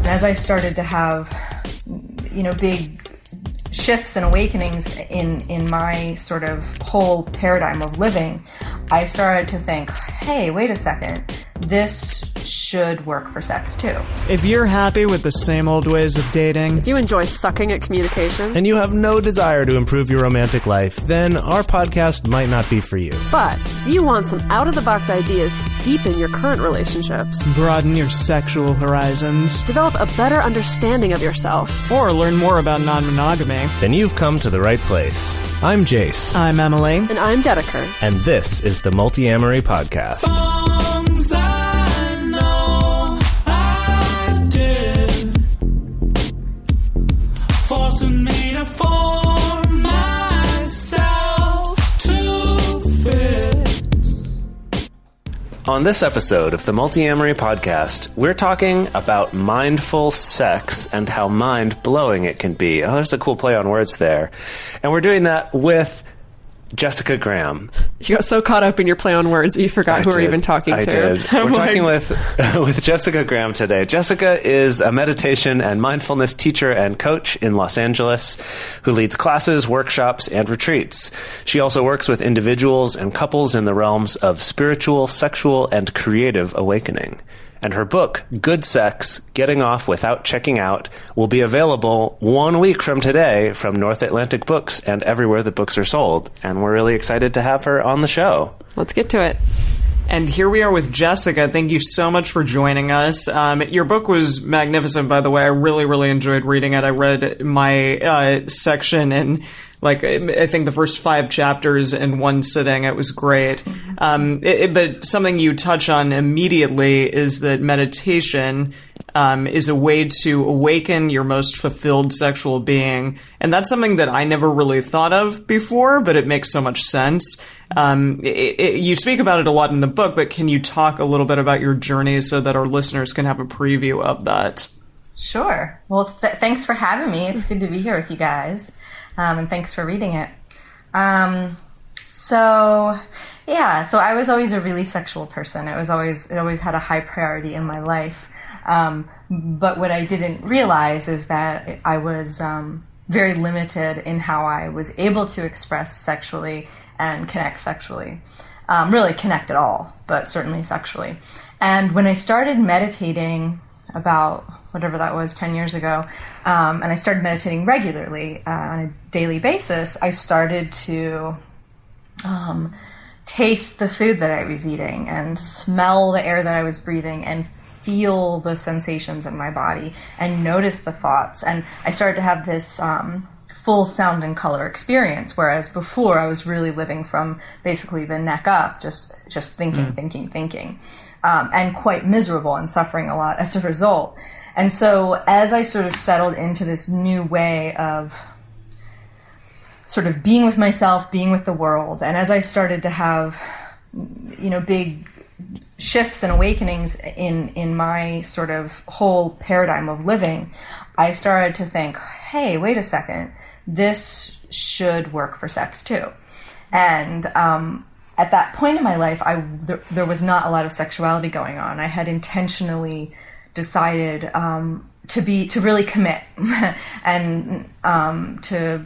As I started to have, big shifts and awakenings in my sort of whole paradigm of living, I started to think, hey, wait a second, this should work for sex too. If you're happy with the same old ways of dating, if you enjoy sucking at communication, and you have no desire to improve your romantic life, then our podcast might not be for you. But if you want some out-of-the-box ideas to deepen your current relationships, broaden your sexual horizons, develop a better understanding of yourself, or learn more about non-monogamy, then you've come to the right place. I'm Jase. I'm Emily. And I'm Dedeker. And this is the Multiamory podcast. On this episode of the Multiamory podcast, we're talking about mindful sex and how mind-blowing it can be. Oh, there's a cool play on words there. And we're doing that with Jessica Graham. You got so caught up in your play on words that you forgot who we're even talking to. I did. We're talking with Jessica Graham today. Jessica is a meditation and mindfulness teacher and coach in Los Angeles who leads classes, workshops, and retreats. She also works with individuals and couples in the realms of spiritual, sexual, and creative awakening. And her book, Good Sex, Getting Off Without Checking Out, will be available 1 week from today from North Atlantic Books and everywhere that books are sold. And we're really excited to have her on the show. Let's get to it. And here we are with Jessica. Thank you so much for joining us. Your book was magnificent, by the way. I really, really enjoyed reading it. I read my section in, I think the first 5 chapters in one sitting. It was great. But something you touch on immediately is that meditation is a way to awaken your most fulfilled sexual being. And that's something that I never really thought of before, but it makes so much sense. You speak about it a lot in the book, but can you talk a little bit about your journey so that our listeners can have a preview of that? Sure. Well, thanks for having me. It's good to be here with you guys. And thanks for reading it. So I was always a really sexual person. It always had a high priority in my life. But what I didn't realize is that I was very limited in how I was able to express sexually and connect sexually. Really connect at all, but certainly sexually. And when I started meditating about whatever that was, 10 years ago, and I started meditating regularly on a daily basis, I started to taste the food that I was eating and smell the air that I was breathing and feel the sensations in my body and notice the thoughts. And I started to have this full sound and color experience, whereas before I was really living from basically the neck up, just thinking, and quite miserable and suffering a lot as a result. And so as I sort of settled into this new way of sort of being with myself, being with the world, and as I started to have, big shifts and awakenings in my sort of whole paradigm of living, I started to think, hey, wait a second, this should work for sex too. And at that point in my life, there was not a lot of sexuality going on. I had intentionally decided to really commit and to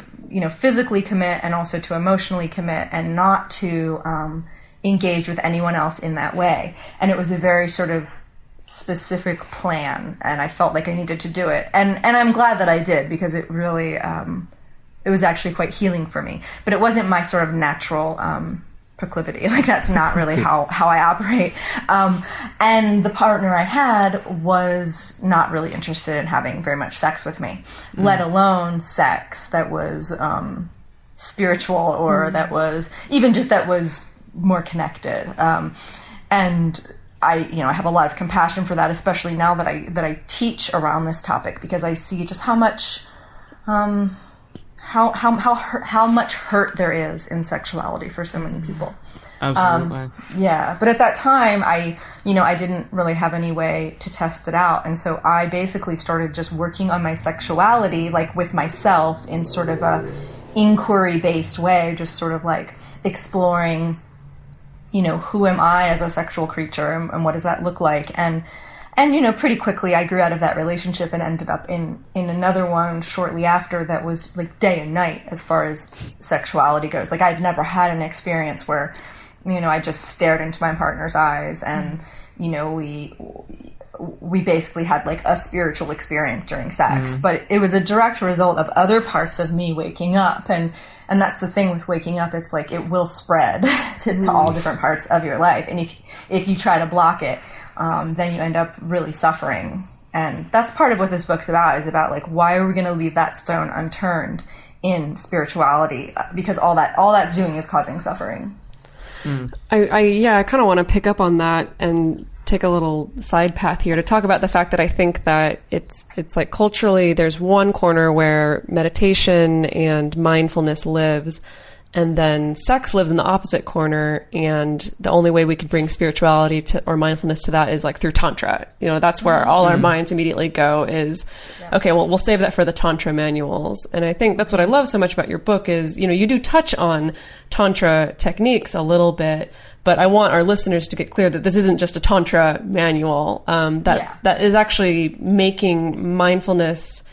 physically commit and also to emotionally commit and not to engage with anyone else in that way. And it was a very sort of specific plan, and I felt like I needed to do it. And I'm glad that I did, because it really it was actually quite healing for me. But it wasn't my sort of natural proclivity. That's not really how I operate. And the partner I had was not really interested in having very much sex with me, let alone sex that was spiritual or that was even just that was more connected. And I have a lot of compassion for that, especially now that I teach around this topic, because I see just how much how much hurt there is in sexuality for so many people. Absolutely. But at that time, I didn't really have any way to test it out. And so I basically started just working on my sexuality, with myself in sort of a inquiry-based way, just sort of exploring, who am I as a sexual creature and what does that look like? And And, pretty quickly I grew out of that relationship and ended up in another one shortly after that was like day and night as far as sexuality goes. Like I'd never had an experience where, I just stared into my partner's eyes and, we basically had like a spiritual experience during sex. But it was a direct result of other parts of me waking up. And that's the thing with waking up. It's like it will spread to all different parts of your life. And if you try to block it, then you end up really suffering. And that's part of what this book's about, is about like, why are we going to leave that stone unturned in spirituality? Because all that's doing is causing suffering. I kind of want to pick up on that and take a little side path here to talk about the fact that I think that it's like culturally there's one corner where meditation and mindfulness lives, and then sex lives in the opposite corner, and the only way we could bring spirituality to or mindfulness to that is like through tantra. That's where all our minds immediately go is, okay, well, we'll save that for the tantra manuals. And I think that's what I love so much about your book is, you do touch on tantra techniques a little bit, but I want our listeners to get clear that this isn't just a tantra manual, that is actually making mindfulness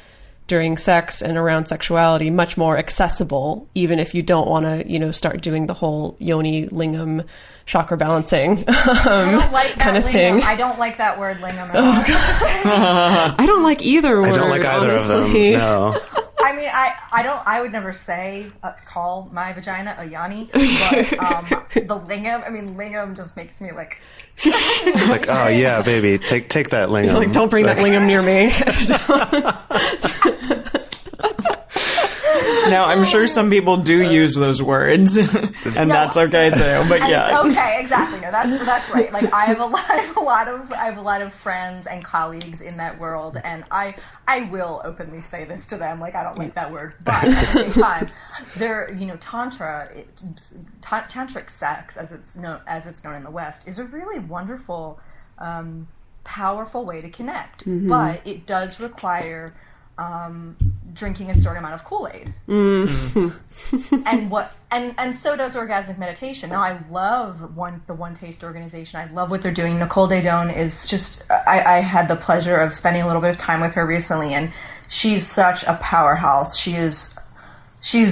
during sex and around sexuality much more accessible, even if you don't want to, start doing the whole yoni lingam chakra balancing I don't like that kind of lingam. thing. I don't like that word lingam at all. I don't like either word. I don't like either honestly. of them. No. I mean, I would never say, call my vagina a yoni, but the lingam, lingam just makes me like... It's like, oh yeah, baby, take that lingam. Like, don't bring that lingam near me. Now, I'm sure some people do use those words, and that's okay too. But yeah, okay, exactly. No, that's right. Like I have a lot of friends and colleagues in that world, and I will openly say this to them. Like I don't like that word, but at the same time, tantric sex, as it's known in the West, is a really wonderful, powerful way to connect. But it does require drinking a certain amount of Kool-Aid. And so does orgasmic meditation. Now I love the One Taste organization. I love what they're doing. Nicole Daedone is just, I had the pleasure of spending a little bit of time with her recently, and she's such a powerhouse. She's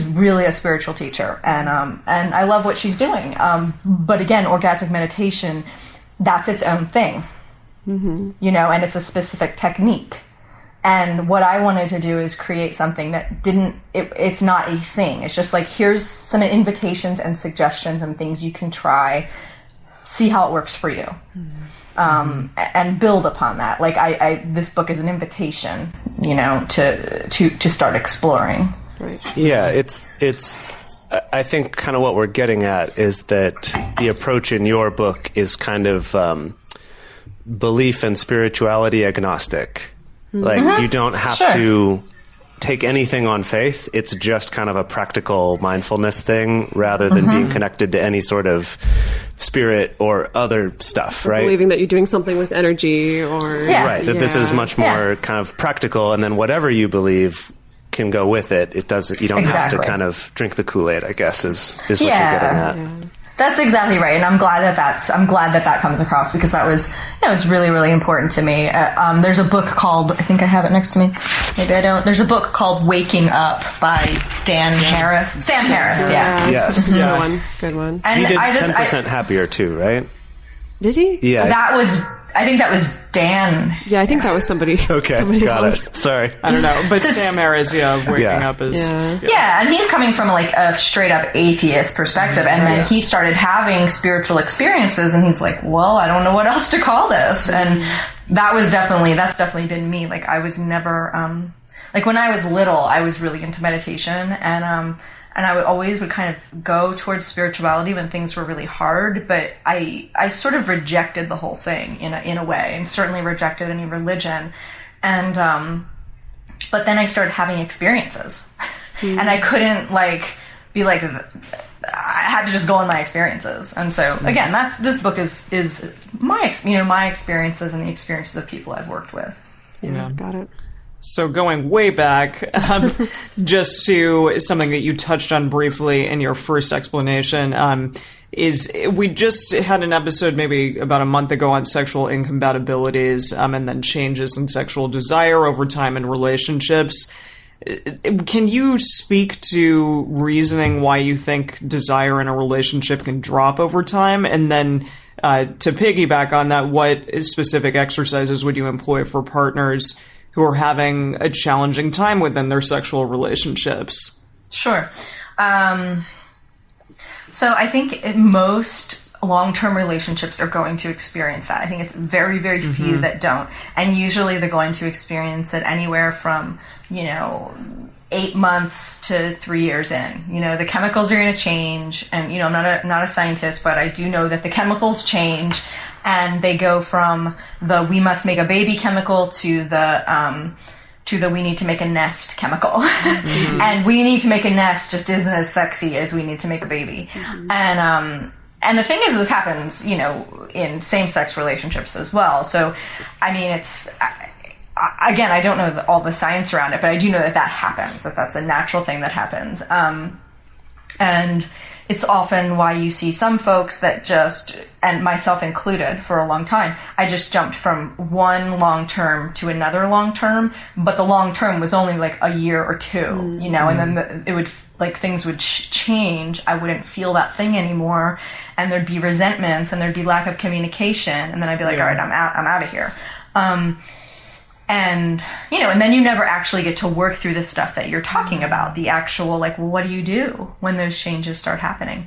really a spiritual teacher, and I love what she's doing. But again, orgasmic meditation, that's its own thing, and it's a specific technique. And what I wanted to do is create something that it's not a thing. It's just like, here's some invitations and suggestions and things you can try, see how it works for you, and build upon that. Like this book is an invitation, to start exploring. Right. Yeah, it's. I think kind of what we're getting at is that the approach in your book is kind of belief and spirituality agnostic. Like, you don't have to take anything on faith. It's just kind of a practical mindfulness thing rather than being connected to any sort of spirit or other stuff, right? Believing that you're doing something with energy or... Right, that this is much more kind of practical, and then whatever you believe can go with it. It doesn't. You don't have to kind of drink the Kool-Aid, I guess, is what you're getting at. Yeah. That's exactly right, and I'm glad that comes across, because that was really, really important to me. There's a book called, I think I have it next to me, maybe I don't. There's a book called Waking Up by Sam Harris. Yes. Good one. And he did 10% Happier too, right? Did he? Yeah. I think that was Dan. Yeah, I think that was somebody. Okay, somebody got else. it. Sorry. I don't know, but Sam Harris, Waking Up is... Yeah, and he's coming from like a straight up atheist perspective, and then he started having spiritual experiences, and he's like, well, I don't know what else to call this. And that's definitely been me. Like I was never, like when I was little, I was really into meditation, and I always would kind of go towards spirituality when things were really hard, but I sort of rejected the whole thing in a way, and certainly rejected any religion. And but then I started having experiences, and I couldn't be like, I had to just go on my experiences. And so again, this book is my experiences and the experiences of people I've worked with. Yeah, got it. So going way back, just to something that you touched on briefly in your first explanation, is we just had an episode maybe about a month ago on sexual incompatibilities, and then changes in sexual desire over time in relationships. Can you speak to reasoning why you think desire in a relationship can drop over time? And then to piggyback on that, what specific exercises would you employ for partners who are having a challenging time within their sexual relationships? Sure. So I think most long-term relationships are going to experience that. I think it's very, very few that don't. And usually they're going to experience it anywhere from, 8 months to 3 years in. The chemicals are going to change. And, I'm not a scientist, but I do know that the chemicals change. And they go from the we must make a baby chemical to the we need to make a nest chemical. And we need to make a nest just isn't as sexy as we need to make a baby. And the thing is, this happens, in same-sex relationships as well. So, I mean, again, I don't know all the science around it, but I do know that happens, that's a natural thing that happens. And it's often why you see some folks that just, and myself included for a long time, I just jumped from one long term to another long term, but the long term was only like a year or two, and then it would, things would change. I wouldn't feel that thing anymore, and there'd be resentments, and there'd be lack of communication, and then I'd be like, all right, I'm out of here. And then you never actually get to work through the stuff that you're talking about, the actual, what do you do when those changes start happening?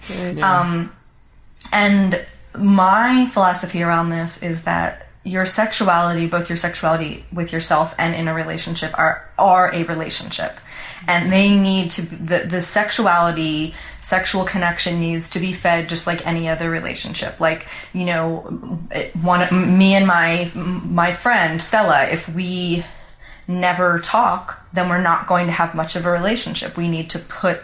And my philosophy around this is that your sexuality, both your sexuality with yourself and in a relationship, are a relationship. And they need to, the sexual connection needs to be fed just like any other relationship. Me and my friend Stella, if we never talk, then we're not going to have much of a relationship. We need to put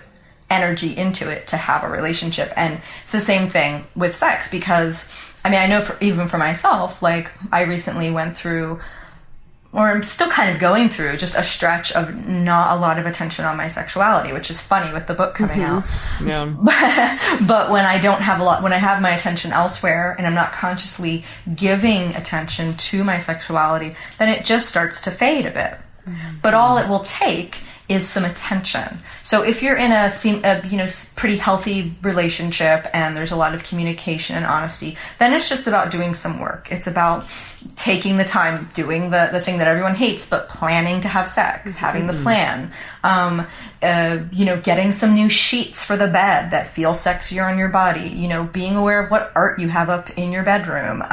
energy into it to have a relationship. And it's the same thing with sex, because, I know even for myself, I recently went through, or I'm still kind of going through, just a stretch of not a lot of attention on my sexuality, which is funny with the book coming out. Yeah. But when I don't have when I have my attention elsewhere and I'm not consciously giving attention to my sexuality, then it just starts to fade a bit. But all it will take is some attention. So if you're in a pretty healthy relationship and there's a lot of communication and honesty, then it's just about doing some work. It's about taking the time, doing the thing that everyone hates, but planning to have sex, having the plan, getting some new sheets for the bed that feel sexier on your body, being aware of what art you have up in your bedroom,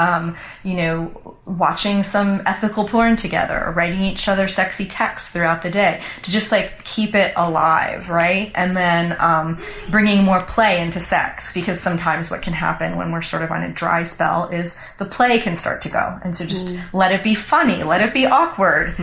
watching some ethical porn together, or writing each other sexy texts throughout the day to just keep it alive, right? And then bringing more play into sex, because sometimes what can happen when we're sort of on a dry spell is the play can start to go. And so just let it be funny, let it be awkward.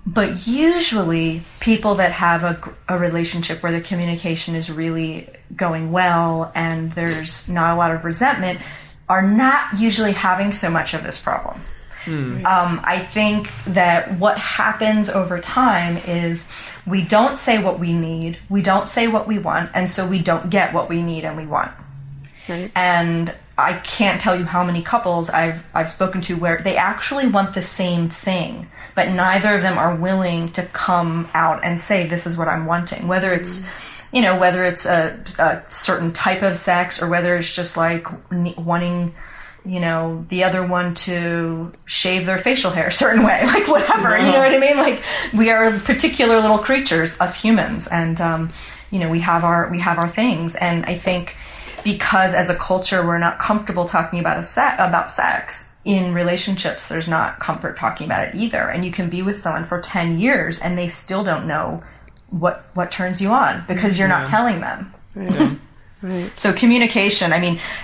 But usually people that have a relationship where the communication is really going well and there's not a lot of resentment are not usually having so much of this problem. I think that what happens over time is we don't say what we need, we don't say what we want, and so we don't get what we need and we want. Right. And I can't tell you how many couples I've spoken to where they actually want the same thing, but neither of them are willing to come out and say, this is what I'm wanting, whether it's whether it's a certain type of sex, or whether it's just wanting the other one to shave their facial hair a certain way, whatever, you know what I mean? We are particular little creatures, us humans, and we have our things. And I think because as a culture we're not comfortable talking about sex in relationships, there's not comfort talking about it either. And you can be with someone for 10 years and they still don't know what turns you on because you're not telling them. Right. Right. So communication,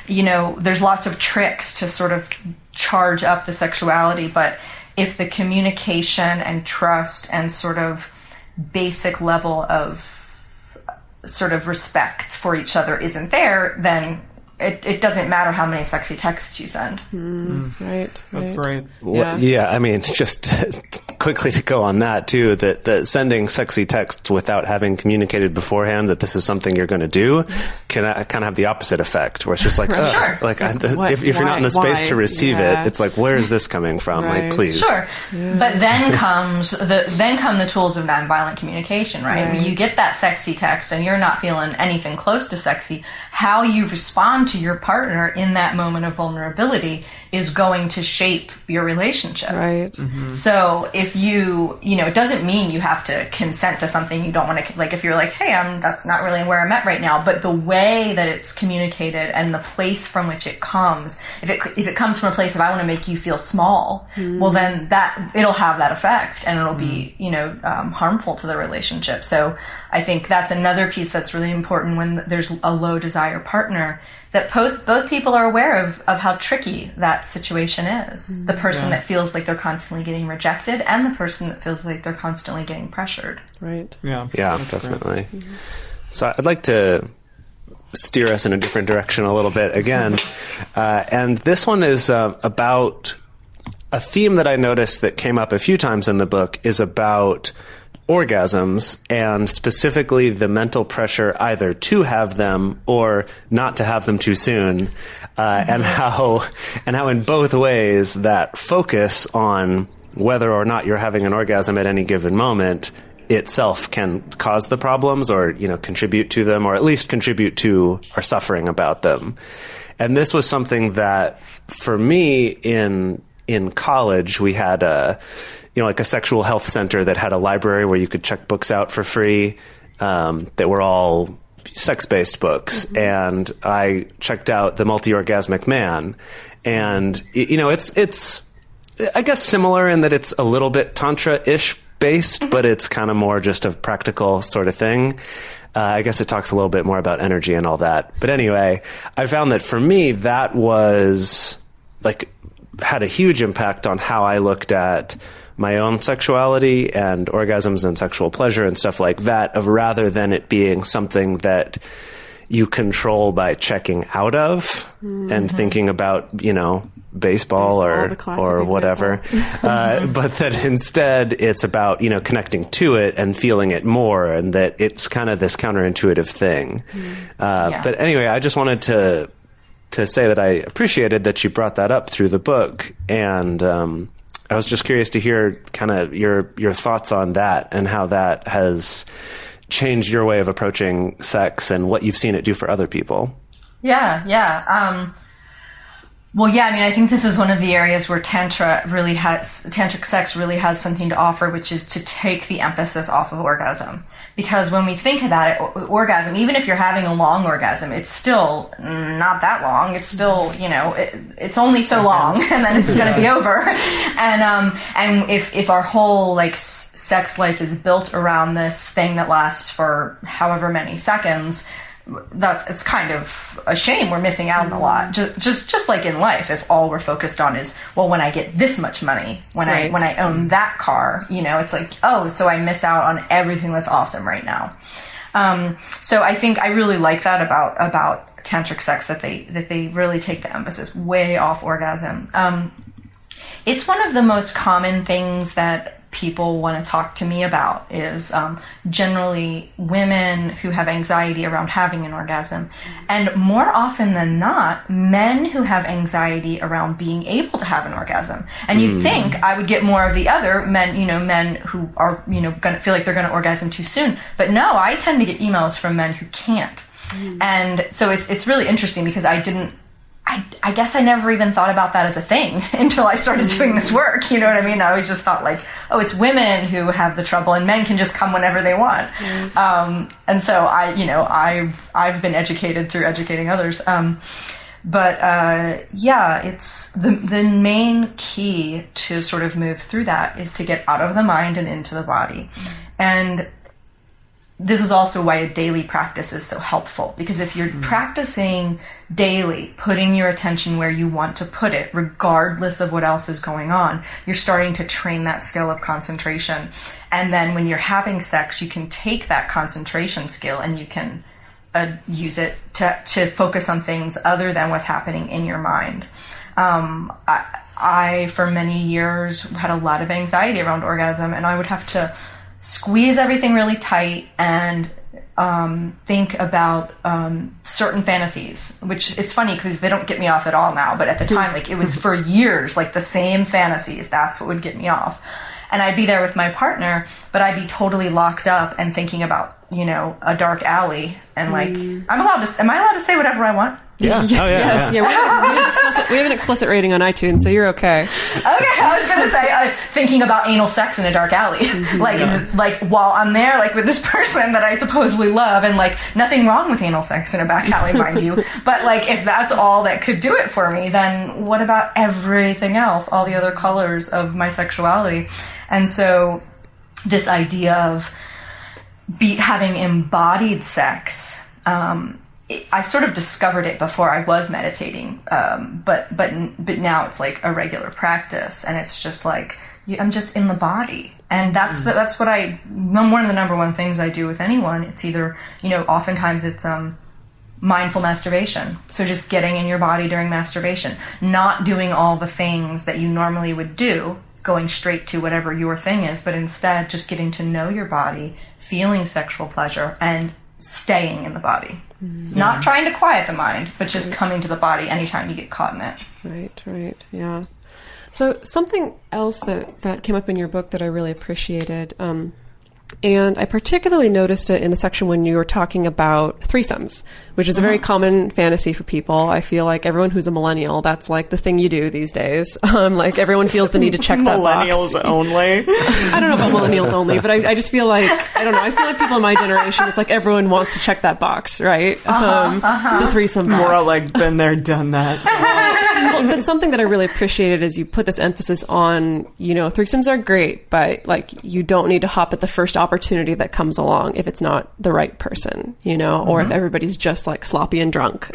there's lots of tricks to sort of charge up the sexuality, but if the communication and trust and sort of basic level of sort of respect for each other isn't there, then it doesn't matter how many sexy texts you send. Right. That's great. Yeah, just quickly to go on that too, that sending sexy texts without having communicated beforehand that this is something you're going to do can kind of have the opposite effect, where it's just like, Sure. like if you're not in the space to receive it, it's like, where is this coming from? Right. Like, please. Sure. Yeah. But then come the tools of nonviolent communication, right? When you get that sexy text and you're not feeling anything close to sexy, how you respond to your partner in that moment of vulnerability is going to shape your relationship. Right. Mm-hmm. So if it doesn't mean you have to consent to something you don't want to, like if you're like, hey, that's not really where I'm at right now, but the way that it's communicated and the place from which it comes, if it comes from a place of I want to make you feel small, well then it'll have that effect and it'll be, harmful to the relationship. So I think that's another piece that's really important when there's a low desire partner, that both people are aware of how tricky that situation is. The person that feels like they're constantly getting rejected and the person that feels like they're constantly getting pressured. Right. Yeah, definitely. Mm-hmm. So I'd like to steer us in a different direction a little bit again. And this one is about a theme that I noticed that came up a few times in the book is about orgasms, and specifically the mental pressure either to have them or not to have them too soon, and how in both ways that focus on whether or not you're having an orgasm at any given moment itself can cause the problems, or contribute to them, or at least contribute to our suffering about them. And this was something that for me in college we had like a sexual health center that had a library where you could check books out for free, that were all sex-based books. Mm-hmm. And I checked out The Multi-Orgasmic Man. And, it's, I guess, similar in that it's a little bit Tantra-ish based, but it's kind of more just a practical sort of thing. I guess it talks a little bit more about energy and all that. But anyway, I found that for me, that was had a huge impact on how I looked at my own sexuality and orgasms and sexual pleasure and stuff like that, rather than it being something that you control by checking out of and thinking about, baseball or whatever. But that instead it's about, connecting to it and feeling it more, and that it's kind of this counterintuitive thing. But anyway, I just wanted to say that I appreciated that you brought that up through the book, and I was just curious to hear kind of your thoughts on that and how that has changed your way of approaching sex and what you've seen it do for other people. Yeah. I think this is one of the areas where tantric sex really has something to offer, which is to take the emphasis off of orgasm. Because when we think about it, orgasm, even if you're having a long orgasm, it's still not that long. It's still, it's only so long, and then it's going to be over. And if our whole sex life is built around this thing that lasts for however many seconds, it's kind of a shame. We're missing out on a lot. Just like in life, if all we're focused on is, well, when I get this much money, when I own that car, it's like, oh, so I miss out on everything that's awesome right now. So I think I really like that about tantric sex, that they really take the emphasis way off orgasm. It's one of the most common things that people want to talk to me about is generally women who have anxiety around having an orgasm, and more often than not, men who have anxiety around being able to have an orgasm. And you'd think I would get more of the other men, men who are, going to feel like they're going to orgasm too soon. But no, I tend to get emails from men who can't. And so it's really interesting, because I guess I never even thought about that as a thing until I started doing this work. You know what I mean? I always just thought it's women who have the trouble and men can just come whenever they want. And so I've been educated through educating others. It's the main key to sort of move through that is to get out of the mind and into the body. And this is also why a daily practice is so helpful, because if you're practicing daily, putting your attention where you want to put it, regardless of what else is going on, you're starting to train that skill of concentration. And then when you're having sex, you can take that concentration skill and you can use it to focus on things other than what's happening in your mind. I, for many years, had a lot of anxiety around orgasm, and I would have to squeeze everything really tight and think about certain fantasies, which it's funny because they don't get me off at all now, but at the time, like, it was for years, like, the same fantasies. That's what would get me off. And I'd be there with my partner, but I'd be totally locked up and thinking about, you know, a dark alley. And like, am I allowed to say whatever I want? Yeah. Yes. We have an explicit rating on iTunes, so you're okay. Okay, I was gonna say thinking about anal sex in a dark alley, like while I'm there, like with this person that I supposedly love, and like nothing wrong with anal sex in a back alley, mind you. But like, if that's all that could do it for me, then what about everything else, all the other colors of my sexuality? And so, this idea of having embodied sex. I sort of discovered it before I was meditating, but now it's like a regular practice, and it's just like I'm just in the body, and that's what one of the number one things I do with anyone. It's either, you know, oftentimes it's mindful masturbation, so just getting in your body during masturbation, not doing all the things that you normally would do, going straight to whatever your thing is, but instead just getting to know your body, feeling sexual pleasure, and staying in the body. Not trying to quiet the mind, but just coming to the body anytime you get caught in it. Right, yeah. So something else that came up in your book that I really appreciated, and I particularly noticed it in the section when you were talking about threesomes, which is a very common fantasy for people. I feel like everyone who's a millennial, that's like the thing you do these days. Like, everyone feels the need to check that box. Millennials only. I don't know about millennials only, but I just feel like, I don't know, I feel like people in my generation, it's like everyone wants to check that box, right? The threesome box. More like, been there, done that. Well, but something that I really appreciated is you put this emphasis on, you know, threesomes are great, but like, you don't need to hop at the first opportunity that comes along if it's not the right person, you know, or if everybody's just like sloppy and drunk.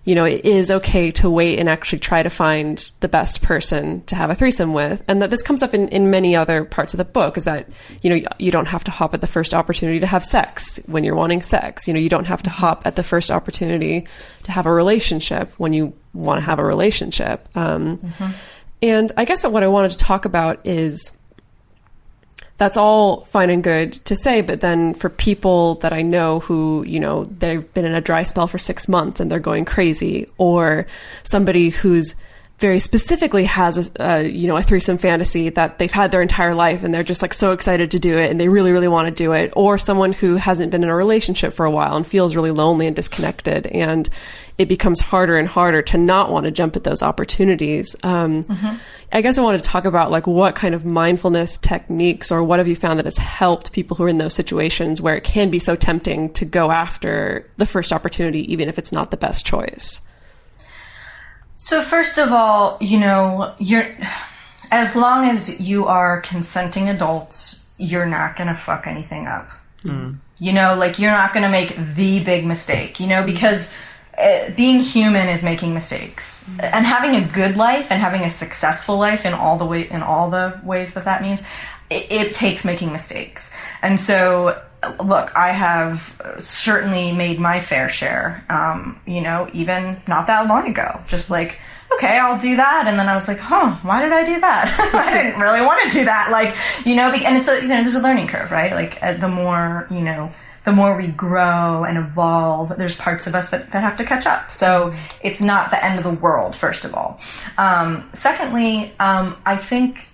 You know, it is okay to wait and actually try to find the best person to have a threesome with. And that this comes up in many other parts of the book, is that, you know, you don't have to hop at the first opportunity to have sex when you're wanting sex. You know, you don't have to hop at the first opportunity to have a relationship when you want to have a relationship. And I guess what I wanted to talk about is, that's all fine and good to say, but then for people that I know who, you know, they've been in a dry spell for 6 months and they're going crazy, or somebody who's very specifically has a threesome fantasy that they've had their entire life and they're just like so excited to do it and they really, really want to do it, or someone who hasn't been in a relationship for a while and feels really lonely and disconnected, and it becomes harder and harder to not want to jump at those opportunities. I guess I wanted to talk about like what kind of mindfulness techniques, or what have you found that has helped people who are in those situations where it can be so tempting to go after the first opportunity, even if it's not the best choice? So first of all, you know, as long as you are consenting adults, you're not going to fuck anything up. You know, like, you're not going to make the big mistake, you know, because being human is making mistakes, and having a good life and having a successful life in all the ways that means, it takes making mistakes. And so, look, I have certainly made my fair share, you know, even not that long ago, just like, okay, I'll do that. And then I was like, why did I do that? I didn't really want to do that. Like, you know, and it's there's a learning curve, right? Like, the more we grow and evolve, there's parts of us that have to catch up. So it's not the end of the world, first of all. Secondly, I think,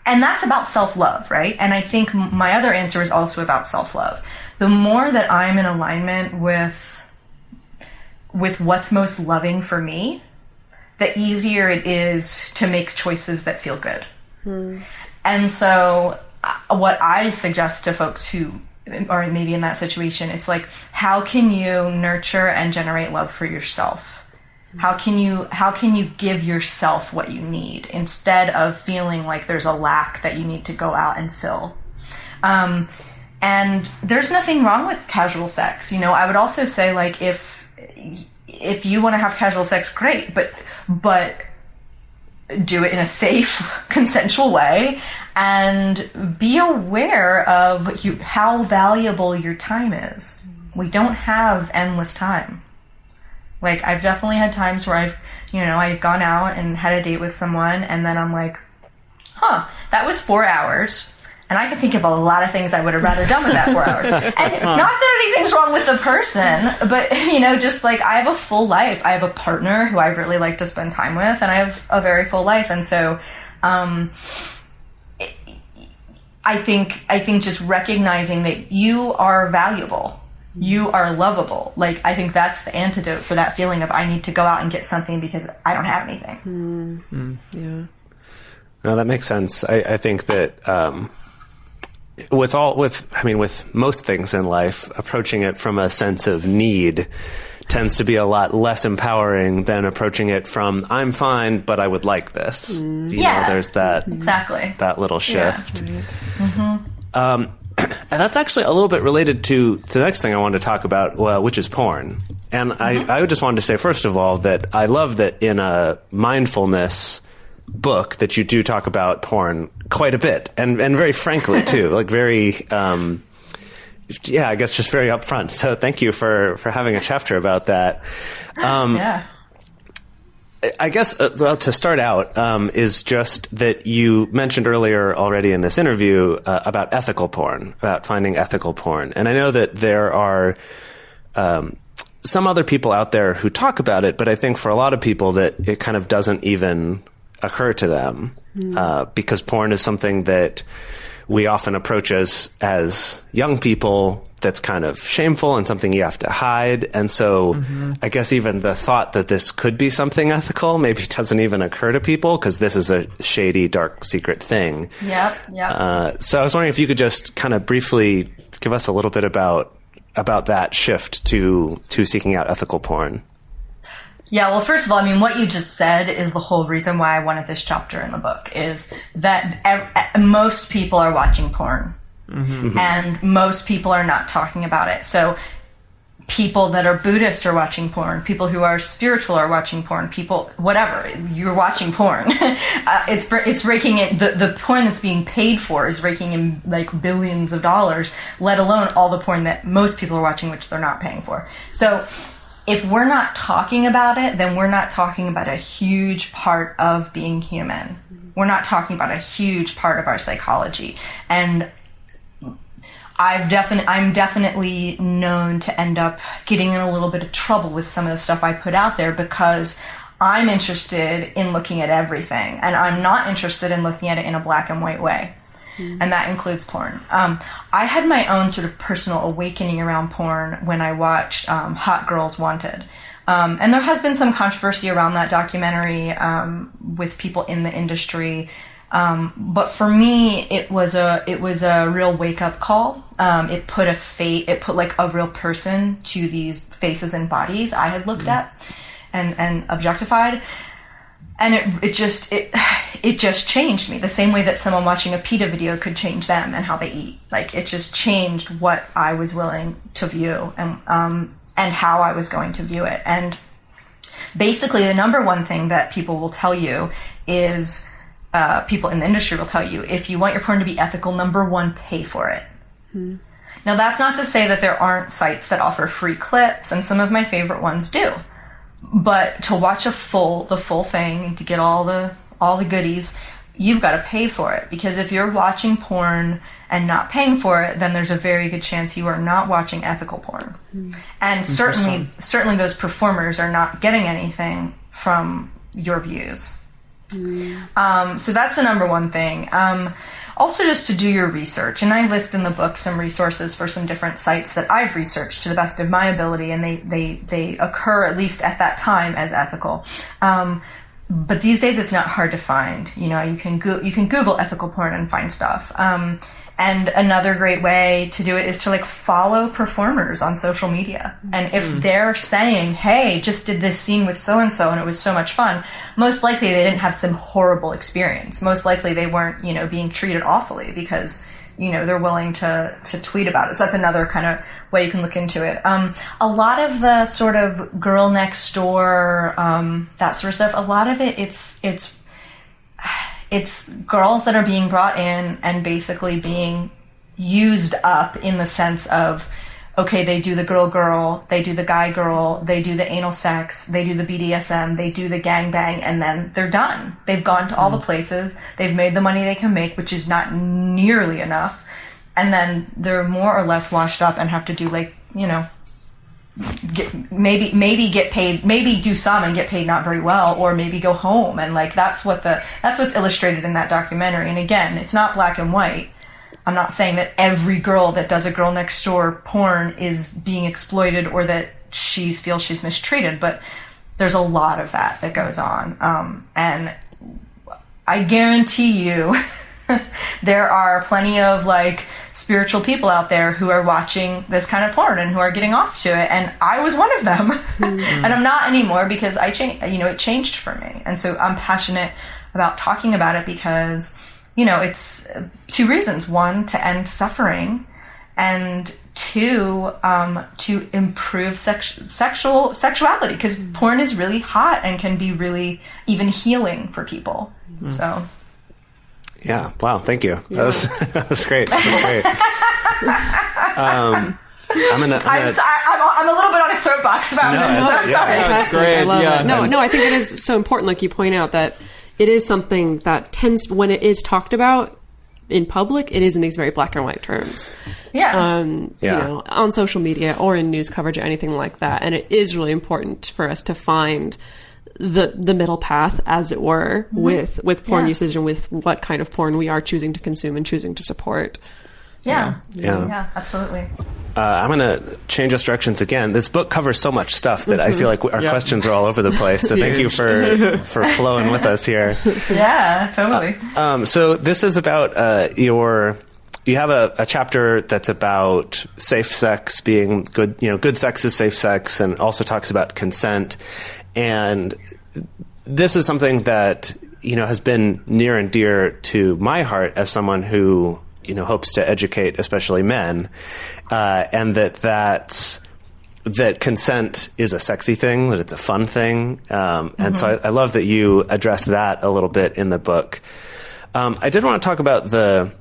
and that's about self-love, right? And I think my other answer is also about self-love. The more that I'm in alignment with what's most loving for me, the easier it is to make choices that feel good. And so what I suggest to folks who are maybe in that situation, it's like, how can you nurture and generate love for yourself? How can you give yourself what you need instead of feeling like there's a lack that you need to go out and fill? And there's nothing wrong with casual sex. You know, I would also say, like, if you want to have casual sex, great, but do it in a safe, consensual way, and be aware of how valuable your time is. We don't have endless time. Like, I've definitely had times where I've I've gone out and had a date with someone, and then I'm like, that was 4 hours. And I can think of a lot of things I would have rather done with that 4 hours. And not that anything's wrong with the person, but, just like I have a full life. I have a partner who I really like to spend time with, and I have a very full life. And so I think just recognizing that you are valuable. You are lovable. Like, I think that's the antidote for that feeling of I need to go out and get something because I don't have anything. Yeah. No, that makes sense. I think that with most things in life, approaching it from a sense of need tends to be a lot less empowering than approaching it from I'm fine, but I would like this. There's that exactly that little shift. Yeah. And that's actually a little bit related to the next thing I wanted to talk about, which is porn. And I just wanted to say, first of all, that I love that in a mindfulness book that you do talk about porn quite a bit, and very frankly too, like very, I guess just very upfront. So thank you for having a chapter about that. Yeah. I guess, to start out, is just that you mentioned earlier already in this interview about ethical porn, about finding ethical porn. And I know that there are some other people out there who talk about it, but I think for a lot of people that it kind of doesn't even occur to them because porn is something that we often approach as young people that's kind of shameful and something you have to hide. And so I guess even the thought that this could be something ethical maybe doesn't even occur to people because this is a shady, dark, secret thing. Yep. So I was wondering if you could just kind of briefly give us a little bit about that shift to seeking out ethical porn. Yeah, well, first of all, I mean, what you just said is the whole reason why I wanted this chapter in the book, is that most people are watching porn, and most people are not talking about it. So people that are Buddhist are watching porn, people who are spiritual are watching porn, people, whatever, you're watching porn. It's raking in, the porn that's being paid for is raking in like billions of dollars, let alone all the porn that most people are watching, which they're not paying for. So if we're not talking about it, then we're not talking about a huge part of being human. We're not talking about a huge part of our psychology. And I'm definitely known to end up getting in a little bit of trouble with some of the stuff I put out there because I'm interested in looking at everything, and I'm not interested in looking at it in a black and white way. And that includes porn. I had my own sort of personal awakening around porn when I watched Hot Girls Wanted. And there has been some controversy around that documentary with people in the industry. But for me, it was a real wake-up call. It put like a real person to these faces and bodies I had looked at and objectified. And it just changed me the same way that someone watching a PETA video could change them and how they eat. Like, it just changed what I was willing to view and how I was going to view it. And basically, the number one thing that people will tell you is, people in the industry will tell you, if you want your porn to be ethical, number one, pay for it. Now, that's not to say that there aren't sites that offer free clips, and some of my favorite ones do. But to watch the full thing and to get all the goodies, you've got to pay for it. Because if you're watching porn and not paying for it, then there's a very good chance you are not watching ethical porn. And certainly those performers are not getting anything from your views. So that's the number one thing. Also, just to do your research, and I list in the book some resources for some different sites that I've researched to the best of my ability, and they occur, at least at that time, as ethical. But these days, it's not hard to find. You can Google ethical porn and find stuff. And another great way to do it is to follow performers on social media. And if they're saying, hey, just did this scene with so-and-so and it was so much fun, most likely they didn't have some horrible experience. Most likely they weren't, being treated awfully because, they're willing to tweet about it. So that's another kind of way you can look into it. A lot of the sort of girl next door, that sort of stuff, a lot of it, it's girls that are being brought in and basically being used up in the sense of okay, they do the girl, they do the guy, they do the anal sex, they do the BDSM, they do the gangbang, and then they're done. They've gone to all the places, they've made the money they can make, which is not nearly enough, and then they're more or less washed up and have to do, like, you know, maybe get paid, maybe do some and get paid not very well, or maybe go home. And like that's what's illustrated in that documentary. And again, it's not black and white. I'm not saying that every girl that does a girl next door porn is being exploited or that she feels she's mistreated, but there's a lot of that goes on. And I guarantee you there are plenty of like spiritual people out there who are watching this kind of porn and who are getting off to it, and I was one of them. And I'm not anymore because I changed, you know, it changed for me. And so I'm passionate about talking about it because, you know, it's two reasons: one, to end suffering, and two, to improve sexuality, because porn is really hot and can be really even healing for people. So yeah. Wow. Thank you. Yeah. That was great. That was great. I'm a little bit on a soapbox about this. That's great. I love it. No, I think it is so important, like you point out, that it is something that tends, when it is talked about in public, it is in these very black and white terms. Yeah. You know, on social media or in news coverage or anything like that. And it is really important for us to find the middle path, as it were, with porn usage and with what kind of porn we are choosing to consume and choosing to support. Yeah, absolutely. I'm going to change us directions again. This book covers so much stuff that I feel like our questions are all over the place. So thank you for flowing with us here. Yeah, totally. So this is about you have a chapter that's about safe sex being good. You know, good sex is safe sex, and also talks about consent. And this is something that, you know, has been near and dear to my heart as someone who, you know, hopes to educate, especially men, and that consent is a sexy thing, that it's a fun thing. And so I love that you address that a little bit in the book. I did want to talk about the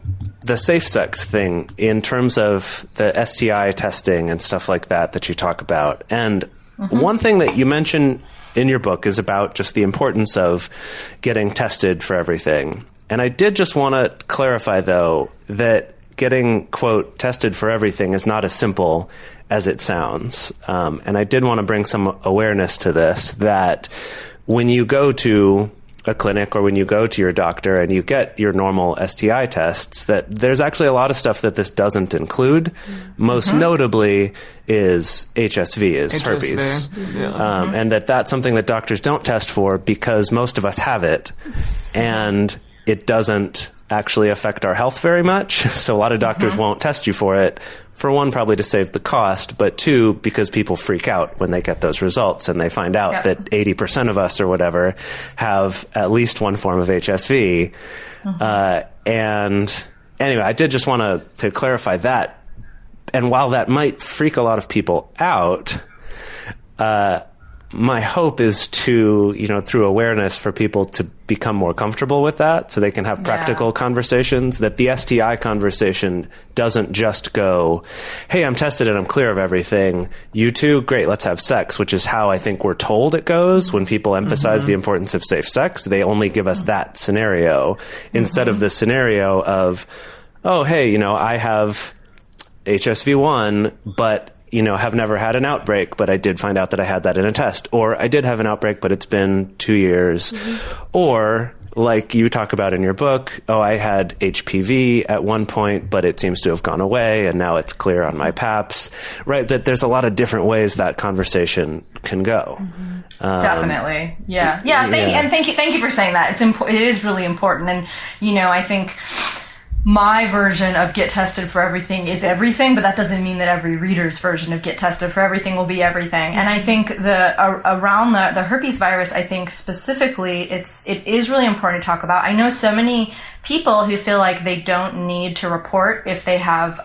safe sex thing in terms of the STI testing and stuff like that you talk about. And one thing that you mention in your book is about just the importance of getting tested for everything. And I did just want to clarify, though, that getting, quote, tested for everything is not as simple as it sounds. And I did want to bring some awareness to this, that when you go to a clinic or when you go to your doctor and you get your normal STI tests, that there's actually a lot of stuff that this doesn't include. Most notably is HSV, is herpes. And that's something that doctors don't test for because most of us have it. And it doesn't actually affect our health very much. So a lot of doctors won't test you for it. For one, probably to save the cost, but two, because people freak out when they get those results and they find out that 80% of us or whatever have at least one form of HSV. And anyway, I did just want to clarify that. And while that might freak a lot of people out, my hope is to, you know, through awareness for people to become more comfortable with that so they can have practical conversations, that the STI conversation doesn't just go, hey, I'm tested and I'm clear of everything. You too? Great, let's have sex, which is how I think we're told it goes when people emphasize the importance of safe sex. They only give us that scenario instead of the scenario of, oh, hey, you know, I have HSV1, but you know, have never had an outbreak, but I did find out that I had that in a test. Or I did have an outbreak, but it's been 2 years. Or, like you talk about in your book, oh, I had HPV at one point, but it seems to have gone away, and now it's clear on my PAPS. Right? That there's a lot of different ways that conversation can go. Definitely. Yeah. Thank you for saying that. It is really important. And, you know, I think my version of get tested for everything is everything, but that doesn't mean that every reader's version of get tested for everything will be everything. And I think around the herpes virus, I think specifically it is really important to talk about. I know so many people who feel like they don't need to report if they have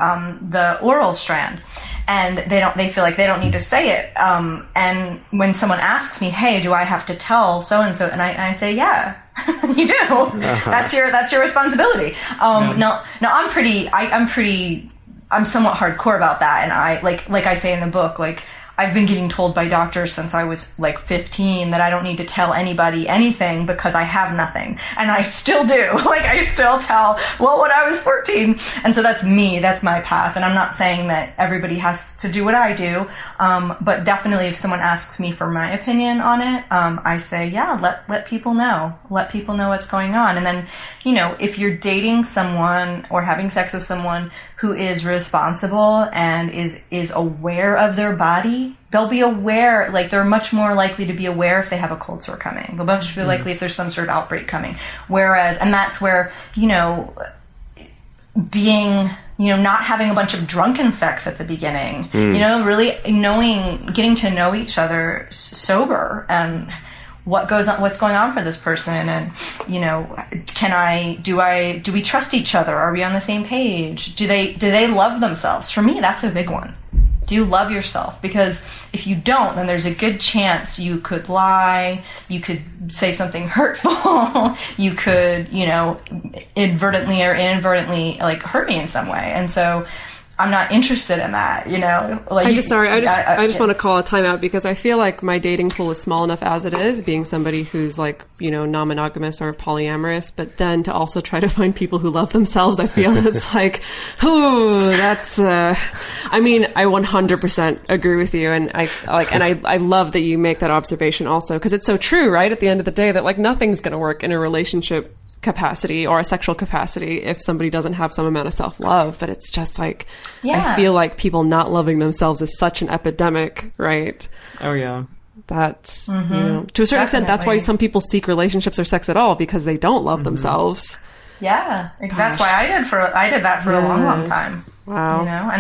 the oral strand, and they feel like they don't need to say it. And when someone asks me, hey, do I have to tell so and so, and I say, yeah. You do. That's your responsibility. No, I'm pretty I'm somewhat hardcore about that. And I, like I say in the book, like, I've been getting told by doctors since I was like 15 that I don't need to tell anybody anything because I have nothing. And I still do. Like, I still tell, well, when I was 14. And so that's me. That's my path. And I'm not saying that everybody has to do what I do. But definitely if someone asks me for my opinion on it, I say, yeah, let people know. Let people know what's going on. And then, you know, if you're dating someone or having sex with someone who is responsible and is aware of their body, they'll be aware, like, they're much more likely to be aware if they have a cold sore coming. They'll much be likely if there's some sort of outbreak coming. Whereas, and that's where, you know, being, you know, not having a bunch of drunken sex at the beginning, you know, really getting to know each other sober and what's going on for this person, and, you know, do we trust each other? Are we on the same page? Do they love themselves? For me, that's a big one. Do you love yourself? Because if you don't, then there's a good chance you could lie, you could say something hurtful, you could, you know, inadvertently like hurt me in some way. And so I'm not interested in that, you know. Like, I just want to call a timeout because I feel like my dating pool is small enough as it is, being somebody who's like, you know, non-monogamous or polyamorous, but then to also try to find people who love themselves, I feel it's like, ooh, that's. I mean, I 100% agree with you, and I love that you make that observation also because it's so true, right? At the end of the day, that like nothing's going to work in a relationship capacity or a sexual capacity if somebody doesn't have some amount of self-love. But it's just like, I feel like people not loving themselves is such an epidemic, right? Oh yeah. That's, you know, to a certain extent, that's why some people seek relationships or sex at all, because they don't love themselves. Yeah. Gosh. That's why I did that for a long time. Wow. You know,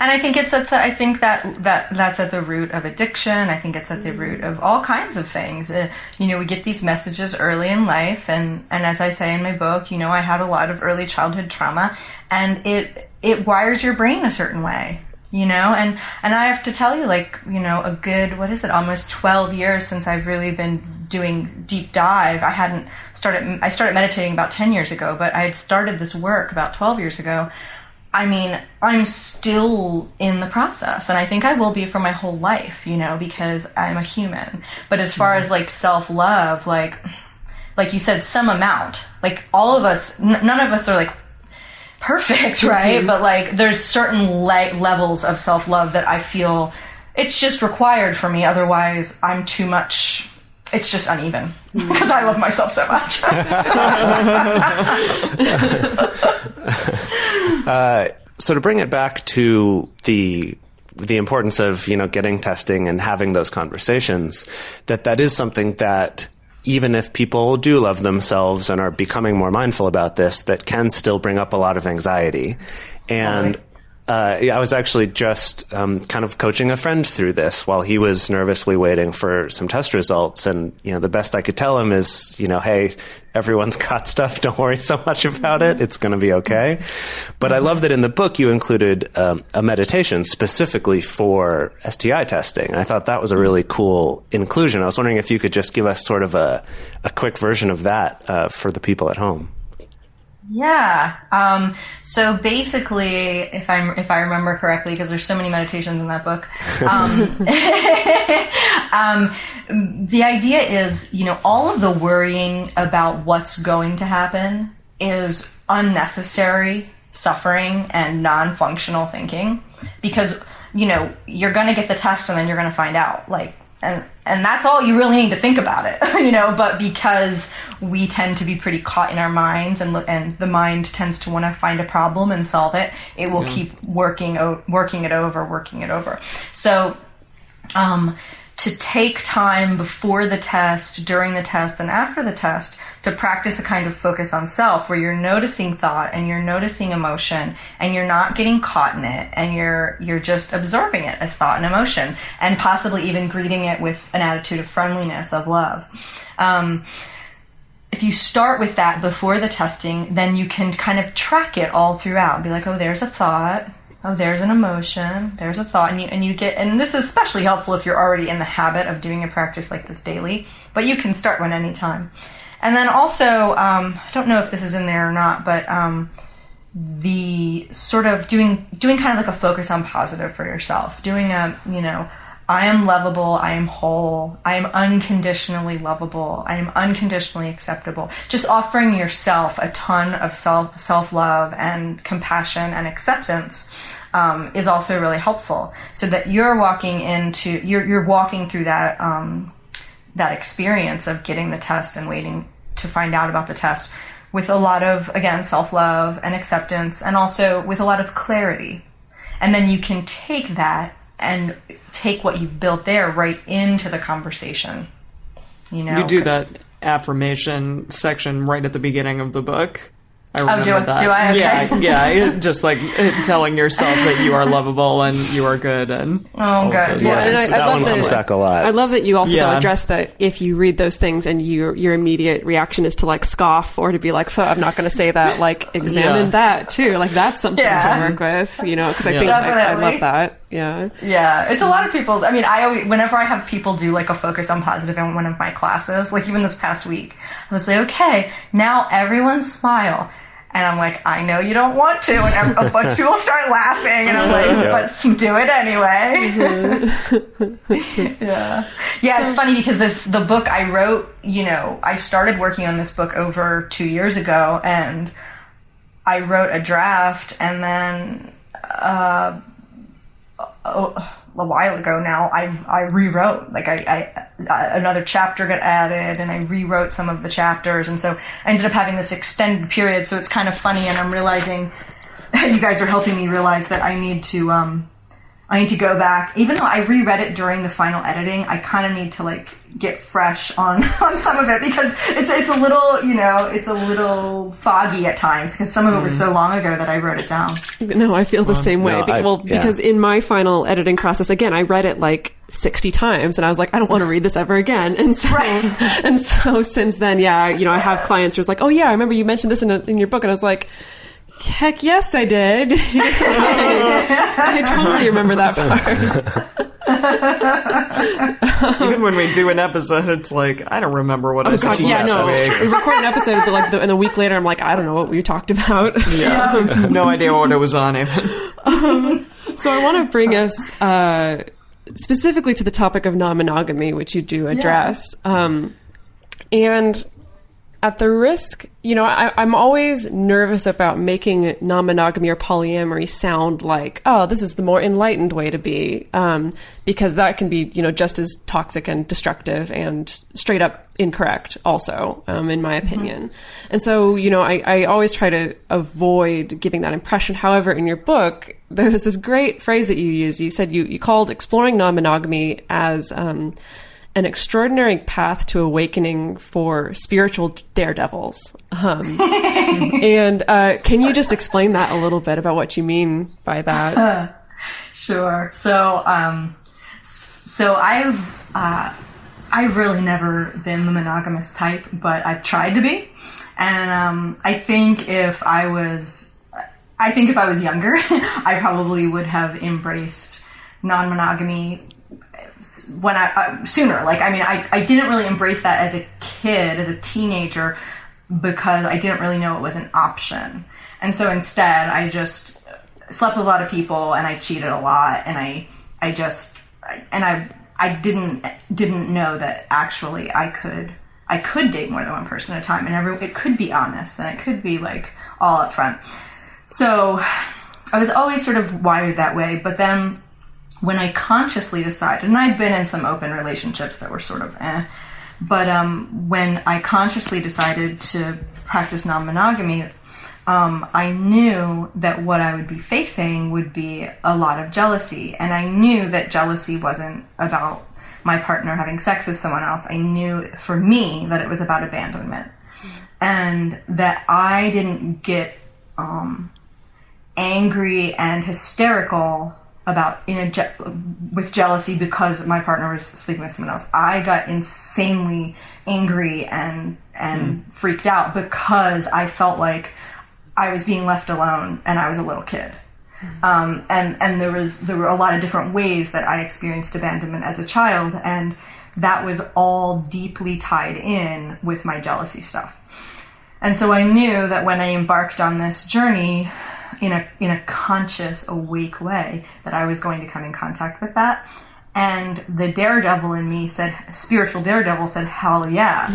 and I think that's at the root of addiction. I think it's at the root of all kinds of things. You know, we get these messages early in life, and as I say in my book, you know, I had a lot of early childhood trauma, and it wires your brain a certain way, you know, and I have to tell you, like, you know, a good, almost 12 years since I've really been doing deep dive. I started meditating about 10 years ago, but I had started this work about 12 years ago. I mean, I'm still in the process, and I think I will be for my whole life, you know, because I'm a human. But as far as like self-love, like you said, some amount, like all of us, none of us are like perfect, right? But like there's certain levels of self-love that I feel it's just required for me. Otherwise, I'm too much. It's just uneven because I love myself so much. So to bring it back to the importance of, you know, getting testing and having those conversations, that is something that even if people do love themselves and are becoming more mindful about this, that can still bring up a lot of anxiety. And I was actually just kind of coaching a friend through this while he was nervously waiting for some test results. And, you know, the best I could tell him is, you know, hey, everyone's got stuff. Don't worry so much about it. It's going to be okay. But I love that in the book you included a meditation specifically for STI testing. I thought that was a really cool inclusion. I was wondering if you could just give us sort of a quick version of that for the people at home. Yeah. So basically, if I remember correctly, because there's so many meditations in that book, the idea is, you know, all of the worrying about what's going to happen is unnecessary suffering and non-functional thinking, because, you know, you're going to get the test and then you're going to find out, like, and that's all you really need to think about it, you know, but because we tend to be pretty caught in our minds and the mind tends to want to find a problem and solve it, it will keep working it over. So, to take time before the test, during the test, and after the test to practice a kind of focus on self where you're noticing thought and you're noticing emotion and you're not getting caught in it and you're just observing it as thought and emotion and possibly even greeting it with an attitude of friendliness, of love. If you start with that before the testing, then you can kind of track it all throughout. Be like, oh, there's a thought. Oh, there's an emotion, there's a thought, and you get, and this is especially helpful if you're already in the habit of doing a practice like this daily, but you can start one anytime. And then also, I don't know if this is in there or not, but the sort of doing kind of like a focus on positive for yourself, doing I am lovable, I am whole, I am unconditionally lovable, I am unconditionally acceptable. Just offering yourself a ton of self-love and compassion and acceptance is also really helpful, so that you're walking through that that experience of getting the test and waiting to find out about the test with a lot of, again, self-love and acceptance, and also with a lot of clarity. And then you can take that and take what you've built there right into the conversation. You do that affirmation section right at the beginning of the book. I remember that. Do I? Okay. Yeah, just like telling yourself that you are lovable and you are good. And good. Yeah, and that one comes back a lot. I love that you also though, address that if you read those things and your immediate reaction is to like scoff or to be like, I'm not going to say that, like examine that too. Like that's something to work with, because I think I love that. Yeah. Yeah. It's a lot of people's, whenever I have people do like a focus on positive in one of my classes, like even this past week, I was like, okay, now everyone smile. And I'm like, I know you don't want to. And a bunch of people start laughing. And I'm like, but do it anyway. Yeah. Yeah, it's funny because the book I wrote, I started working on this book over 2 years ago. And I wrote a draft. And then a while ago now, I rewrote. Like I another chapter got added, and I rewrote some of the chapters, and so I ended up having this extended period. So it's kind of funny, and I'm realizing you guys are helping me realize that I need to go back. Even though I reread it during the final editing, I kind of need to like get fresh on some of it, because it's a little foggy at times, because some of it was so long ago that I wrote it down. No, I feel the same way. Because in my final editing process, again, I read it like 60 times, and I was like, I don't want to read this ever again. And so, and so since then, I have clients who's like, oh yeah, I remember you mentioned this in your book, and I was like, heck yes, I did. I totally remember that part. Even when we do an episode, it's like, I don't remember what I said. Yeah, no. We record an episode, and a week later, I'm like, I don't know what we talked about. Yeah. No idea what it was on even. So I want to bring us specifically to the topic of non-monogamy, which you do address. And at the risk, I'm always nervous about making non-monogamy or polyamory sound like, oh, this is the more enlightened way to be, because that can be, just as toxic and destructive and straight up incorrect also, in my opinion. And so, I always try to avoid giving that impression. However, in your book, there was this great phrase that you used. You said you called exploring non-monogamy as an extraordinary path to awakening for spiritual daredevils. And can you just explain that a little bit about what you mean by that? Sure. So I've really never been the monogamous type, but I've tried to be. And I think if I was younger, I probably would have embraced non-monogamy sooner. I didn't really embrace that as a kid, as a teenager, because I didn't really know it was an option. And so instead, I just slept with a lot of people, and I cheated a lot, and I didn't know that actually I could date more than one person at a time, and it could be honest, and it could be like all up front. So I was always sort of wired that way, but then when I consciously decided, and I'd been in some open relationships that were sort of but when I consciously decided to practice non-monogamy, I knew that what I would be facing would be a lot of jealousy. And I knew that jealousy wasn't about my partner having sex with someone else. I knew for me that it was about abandonment. And that I didn't get angry and hysterical with jealousy because my partner was sleeping with someone else. I got insanely angry and freaked out because I felt like I was being left alone and I was a little kid. And there were a lot of different ways that I experienced abandonment as a child, and that was all deeply tied in with my jealousy stuff. And so I knew that when I embarked on this journey in a conscious, awake way that I was going to come in contact with that. And the daredevil in me spiritual daredevil said, hell yeah.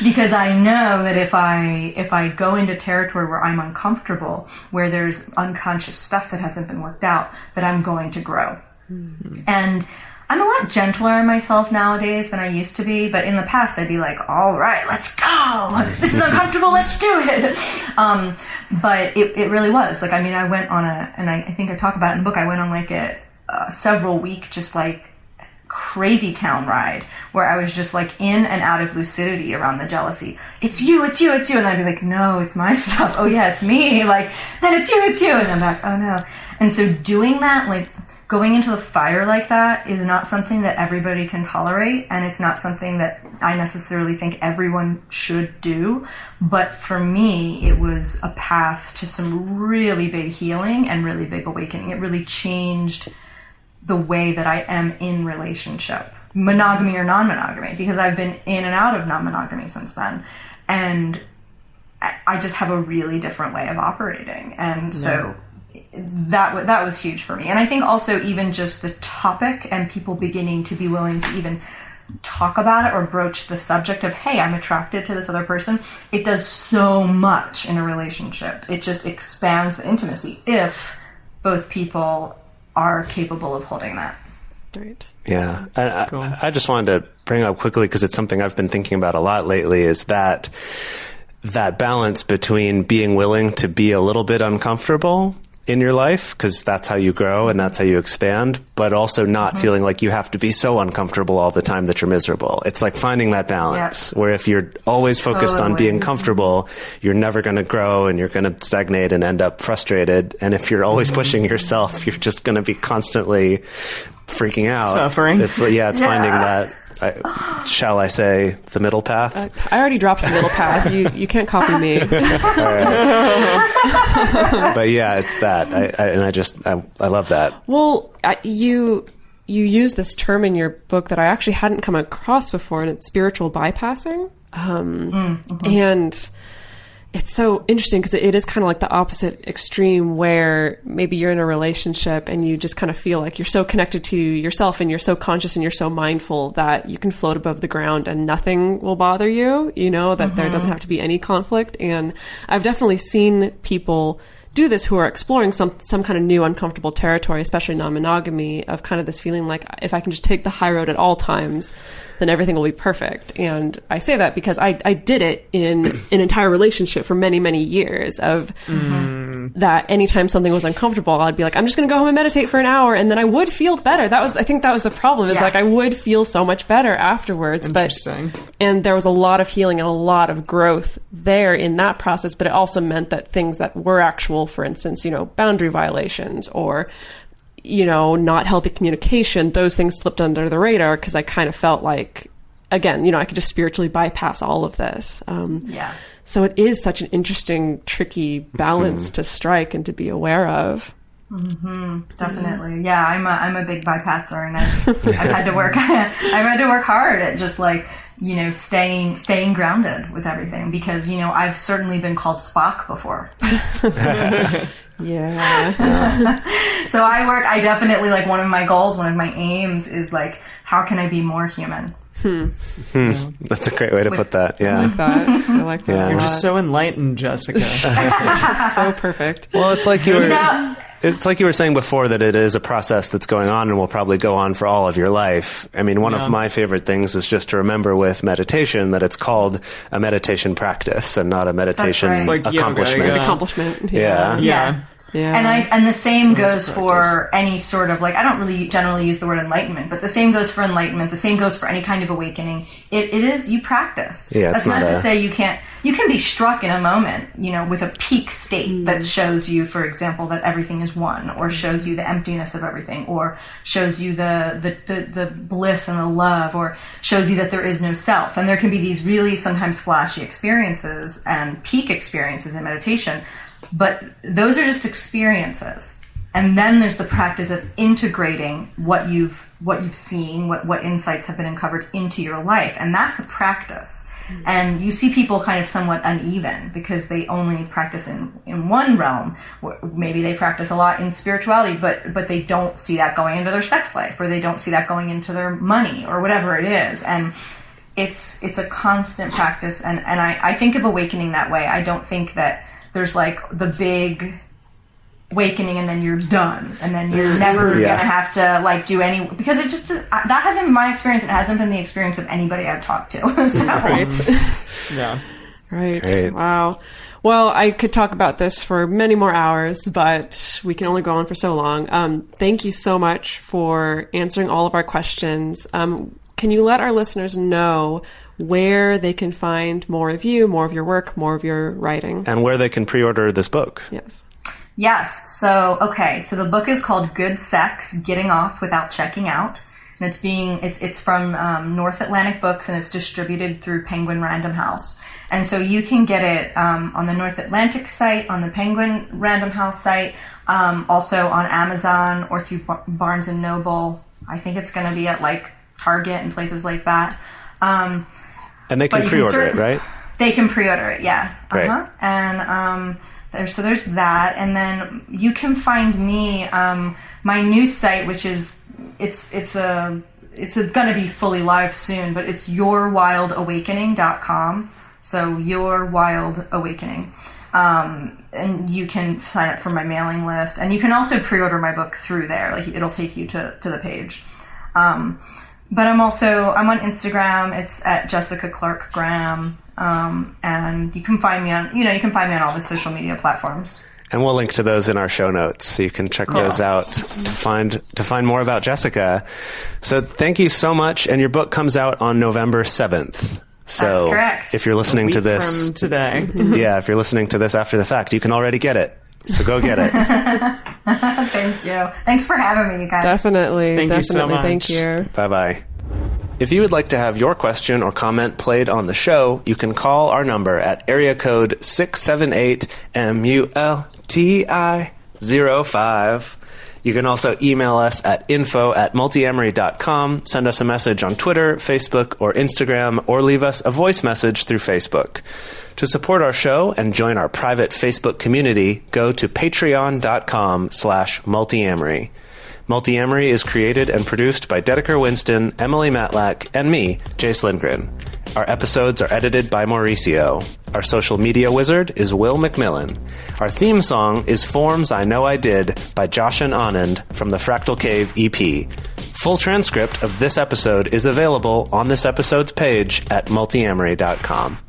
Because I know that if I go into territory where I'm uncomfortable, where there's unconscious stuff that hasn't been worked out, that I'm going to grow. Mm-hmm. And I'm a lot gentler on myself nowadays than I used to be, but in the past I'd be like, all right, let's go. This is uncomfortable, let's do it. But it really was. Like, I mean, I went on and I think I talk about it in the book, I went on like a several week, just like crazy town ride where I was just like in and out of lucidity around the jealousy. It's you. And I'd be like, no, it's my stuff. Oh yeah, it's me. Like, then it's you. And then back, oh no. And so doing that, like, going into the fire like that is not something that everybody can tolerate, and it's not something that I necessarily think everyone should do. But for me, it was a path to some really big healing and really big awakening. It really changed the way that I am in relationship, monogamy or non-monogamy, because I've been in and out of non-monogamy since then. And I just have a really different way of operating. And so that was huge for me. And I think also even just the topic and people beginning to be willing to even talk about it or broach the subject of, hey, I'm attracted to this other person. It does so much in a relationship. It just expands the intimacy if both people are capable of holding that. Right. Yeah. Cool. I just wanted to bring up quickly, because it's something I've been thinking about a lot lately, is that balance between being willing to be a little bit uncomfortable in your life, because that's how you grow and that's how you expand, but also not feeling like you have to be so uncomfortable all the time that you're miserable. It's like finding that balance where if you're always focused on being comfortable, you're never going to grow and you're going to stagnate and end up frustrated. And if you're always pushing yourself, you're just going to be constantly freaking out. Suffering. It's finding that, shall I say, the middle path? I already dropped the middle path. You can't copy me. But yeah, it's that. I love that. Well, you use this term in your book that I actually hadn't come across before, and it's spiritual bypassing. And it's so interesting because it is kind of like the opposite extreme, where maybe you're in a relationship and you just kind of feel like you're so connected to yourself and you're so conscious and you're so mindful that you can float above the ground and nothing will bother you, that there doesn't have to be any conflict. And I've definitely seen people do this who are exploring some kind of new uncomfortable territory, especially non-monogamy, of kind of this feeling like, if I can just take the high road at all times, then everything will be perfect. And I say that because I did it in an entire relationship for many, many years of that anytime something was uncomfortable, I'd be like, I'm just going to go home and meditate for an hour. And then I would feel better. I think that was the problem, is like, I would feel so much better afterwards. And there was a lot of healing and a lot of growth there in that process. But it also meant that things that were actual, for instance, boundary violations or, not healthy communication, those things slipped under the radar because I kind of felt like, again, I could just spiritually bypass all of this. So it is such an interesting, tricky balance to strike and to be aware of. Definitely. Yeah, I'm a big bypasser, and I've had to work. I've had to work hard at just like, staying grounded with everything, because I've certainly been called Spock before. So I definitely, like, one of my goals, one of my aims is like, how can I be more human? That's a great way to put that. Yeah. I like that. You're just so enlightened, Jessica. Just so perfect. Well, it's like you were saying before, that it is a process that's going on and will probably go on for all of your life. I mean, one of my favorite things is just to remember with meditation that it's called a meditation practice and not a meditation accomplishment. Yoga, accomplishment. Yeah. And the same goes for any sort of, like, I don't really generally use the word enlightenment, but the same goes for enlightenment. The same goes for any kind of awakening. It is, you practice. Yeah, that's not to say you can be struck in a moment, with a peak state that shows you, for example, that everything is one, or shows you the emptiness of everything, or shows you the bliss and the love, or shows you that there is no self. And there can be these really sometimes flashy experiences and peak experiences in meditation. But those are just experiences. And then there's the practice of integrating what you've seen, what insights have been uncovered into your life. And that's a practice. And you see people kind of somewhat uneven because they only practice in one realm. Maybe they practice a lot in spirituality, but they don't see that going into their sex life, or they don't see that going into their money, or whatever it is. And it's a constant practice. And I think of awakening that way. I don't think that there's like the big awakening and then you're done and then you're never gonna have to like do any, because it just, that hasn't been my experience. It hasn't been the experience of anybody I've talked to. So. Right. Yeah. Right. Great. Wow. Well, I could talk about this for many more hours, but we can only go on for so long. Thank you so much for answering all of our questions. Can you let our listeners know where they can find more of you, more of your work, more of your writing? And where they can pre-order this book. Yes. Yes. So the book is called Good Sex, Getting Off Without Checking Out. And it's from North Atlantic Books, and it's distributed through Penguin Random House. And so you can get it on the North Atlantic site, on the Penguin Random House site, also on Amazon or through Barnes & Noble. I think it's going to be at like Target and places like that. And they can pre-order it, right? They can pre-order it, yeah. Great. And there's that. And then you can find me, my new site, which is, it's going to be fully live soon, but it's yourwildawakening.com. So Your Wild Awakening. And you can sign up for my mailing list, and you can also pre-order my book through there. Like, it'll take you to the page. But I'm on Instagram. It's at Jessica Clark Graham. And you can find me on all the social media platforms. And we'll link to those in our show notes, so you can check those out to find more about Jessica. So thank you so much. And your book comes out on November 7th. So that's correct. If you're listening to this from today, if you're listening to this after the fact, you can already get it. So go get it. Thank you. Thanks for having me, you guys. Definitely. Thank you so much. Thank you. Bye-bye. If you would like to have your question or comment played on the show, you can call our number at area code 678-MULTI-05. You can also email us at info@multiamory.com, send us a message on Twitter, Facebook, or Instagram, or leave us a voice message through Facebook. To support our show and join our private Facebook community, go to patreon.com/multiamory. Multiamory is created and produced by Dedeker, Winston, Emily Matlack, and me, Jase Lindgren. Our episodes are edited by Mauricio. Our social media wizard is Will McMillan. Our theme song is Forms I Know I Did by Joshin Anand from the Fractal Cave EP. Full transcript of this episode is available on this episode's page at multiamory.com.